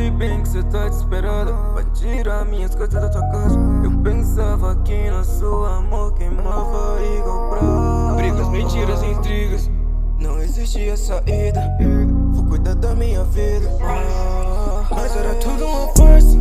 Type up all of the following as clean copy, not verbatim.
sei bem que cê tá desesperada pra tirar minhas coisas da tua casa. Eu pensava que nosso amor queimava igual pra brigas, mentiras, intrigas. Não existia saída. Vou cuidar da minha vida. Mas era tudo uma farsa.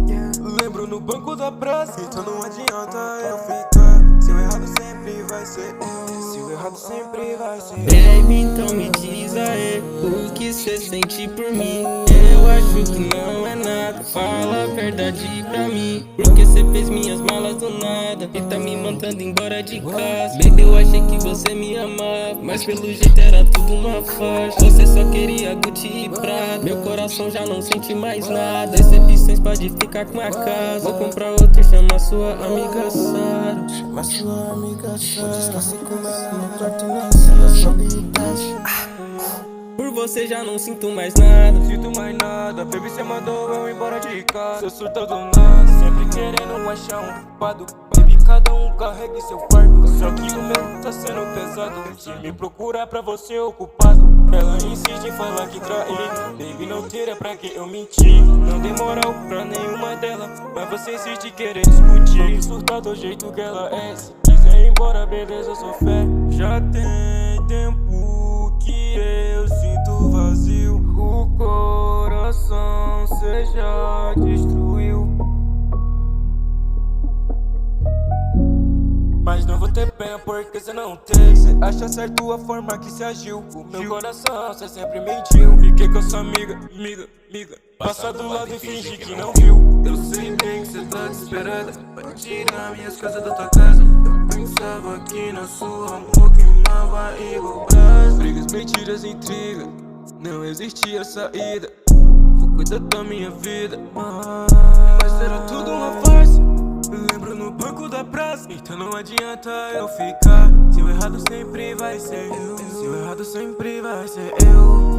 Lembro no banco da praça. Então não adianta eu ficar. Se o errado sempre vai ser eu. Se o errado sempre vai ser eu. Baby, então me diz aí o que cê sente por mim. Eu acho que não é nada, fala a verdade pra mim. Porque cê fez minhas malas do nada e tá me mandando embora de casa. Baby, eu achei que você me amava, mas pelo jeito era tudo uma farsa. Você só queria Gucci e Prada, meu coração já não sente mais nada. Decepções pode ficar com a casa. Vou comprar outro, chama sua amiga Sara. Chama sua amiga Sara. Descanse com ela no quarto e na sala solidade. Por você já não sinto mais nada. Sinto mais nada, baby, cê mandou eu embora de casa. Cê surtou do nada, sempre querendo achar um culpado. Baby, cada um carregue seu fardo. Só que o meu tá sendo pesado. Se me procurar pra você ocupado. Ela insiste em falar que traí. Baby, não tira pra que eu menti. Não dei moral pra nenhuma delas, mas você insiste em querer discutir. Surtar do jeito que ela é. Se quiser ir embora, beleza, eu sou fé. Já tem tempo que eu sinto vazio. O coração cê já destruiu. Mas não vou ter pena porque cê não tem. Cê acha certo a forma que cê agiu. O meu coração cê sempre mentiu. Fiquei com a sua amiga. Passa do lado e finge que não viu. Eu sei bem que cê tá desesperada pra tirar minhas coisas da tua casa. Eu pensava que nosso amor queimava igual brasa. Brigas, mentiras, intrigas. Não existia saída. Vou cuidar da minha vida. Mas era tudo uma farsa. Lembro no banco da praça. Então não adianta eu ficar. Se o errado sempre vai ser eu. Se o errado sempre vai ser eu.